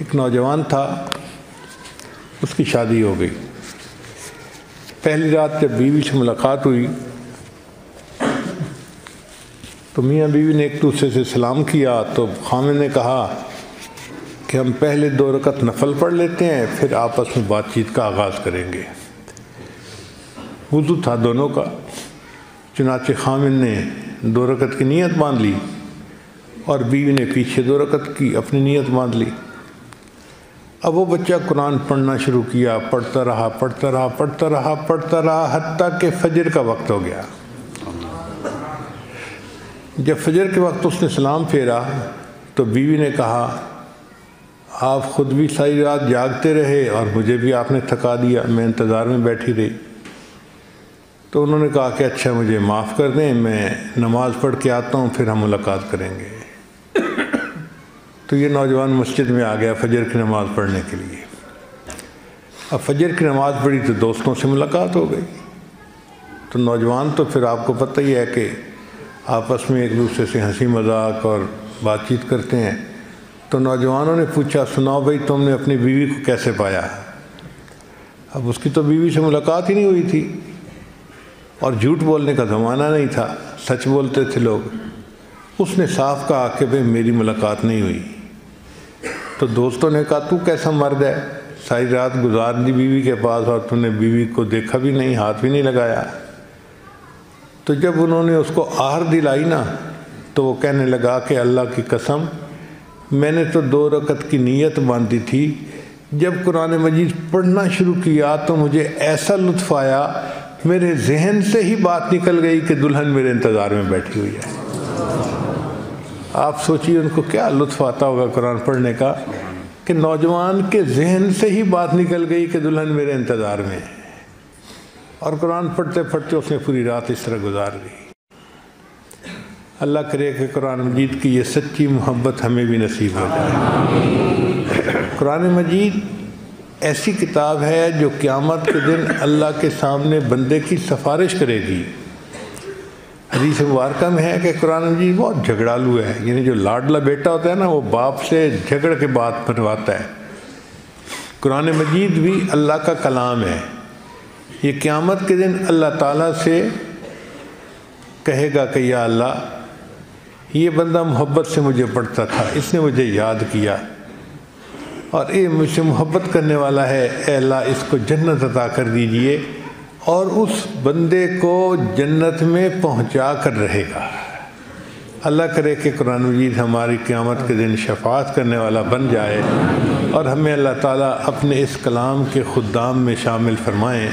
ایک نوجوان تھا، اس کی شادی ہو گئی۔ پہلی رات جب بیوی سے ملاقات ہوئی تو میاں بیوی نے ایک دوسرے سے سلام کیا، تو خامن نے کہا کہ ہم پہلے 2 رکعت نفل پڑھ لیتے ہیں، پھر آپس میں بات چیت کا آغاز کریں گے۔ وضو تھا دونوں کا، چنانچہ خامن نے 2 رکعت کی نیت باندھ لی اور بیوی نے پیچھے 2 رکعت کی اپنی نیت باندھ لی۔ اب وہ بچہ قرآن پڑھنا شروع کیا، پڑھتا رہا حتیٰ کہ فجر کا وقت ہو گیا۔ جب فجر کے وقت اس نے سلام پھیرا تو بیوی نے کہا آپ خود بھی ساری رات جاگتے رہے اور مجھے بھی آپ نے تھکا دیا، میں انتظار میں بیٹھی رہی۔ تو انہوں نے کہا کہ اچھا مجھے معاف کر دیں، میں نماز پڑھ کے آتا ہوں، پھر ہم ملاقات کریں گے۔ تو یہ نوجوان مسجد میں آ گیا فجر کی نماز پڑھنے کے لیے۔ اب فجر کی نماز پڑھی تو دوستوں سے ملاقات ہو گئی۔ تو نوجوان تو پھر آپ کو پتہ ہی ہے کہ آپس میں ایک دوسرے سے ہنسی مذاق اور بات چیت کرتے ہیں۔ تو نوجوانوں نے پوچھا سناؤ بھائی تم نے اپنی بیوی کو کیسے پایا؟ اب اس کی تو بیوی سے ملاقات ہی نہیں ہوئی تھی، اور جھوٹ بولنے کا زمانہ نہیں تھا، سچ بولتے تھے لوگ۔ اس نے صاف کہا کہ بھئی میری ملاقات نہیں ہوئی۔ تو دوستوں نے کہا تو کیسا مرد ہے، ساری رات گزار دی بیوی کے پاس اور تو نے بیوی کو دیکھا بھی نہیں، ہاتھ بھی نہیں لگایا۔ تو جب انہوں نے اس کو آہر دلائی نا تو وہ کہنے لگا کہ اللہ کی قسم میں نے تو 2 رکعت کی نیت باندھی تھی، جب قرآن مجید پڑھنا شروع کیا تو مجھے ایسا لطف آیا، میرے ذہن سے ہی بات نکل گئی کہ دلہن میرے انتظار میں بیٹھی ہوئی ہے۔ آپ سوچیے ان کو کیا لطف آتا ہوگا قرآن پڑھنے کا کہ نوجوان کے ذہن سے ہی بات نکل گئی کہ دلہن میرے انتظار میں ہے، اور قرآن پڑھتے پڑھتے اس نے پوری رات اس طرح گزار دی۔ اللہ کرے کہ قرآن مجید کی یہ سچی محبت ہمیں بھی نصیب ہو جائے۔ قرآن مجید ایسی کتاب ہے جو قیامت کے دن اللہ کے سامنے بندے کی سفارش کرے گی۔ حدیث مبارکہ میں ہے کہ قرآن مجید بہت جھگڑالو ہے، یعنی جو لاڈلا بیٹا ہوتا ہے نا وہ باپ سے جھگڑ کے بات بنواتا ہے۔ قرآن مجید بھی اللہ کا کلام ہے۔ یہ قیامت کے دن اللہ تعالیٰ سے کہے گا کہ یا اللہ یہ بندہ محبت سے مجھے پڑھتا تھا، اس نے مجھے یاد کیا اور یہ مجھ سے محبت کرنے والا ہے، اے اللہ اس کو جنت عطا کر دیجئے، اور اس بندے کو جنت میں پہنچا کر رہے گا۔ اللہ کرے کہ قرآن مجید ہماری قیامت کے دن شفاعت کرنے والا بن جائے، اور ہمیں اللہ تعالیٰ اپنے اس کلام کے خدام میں شامل فرمائیں۔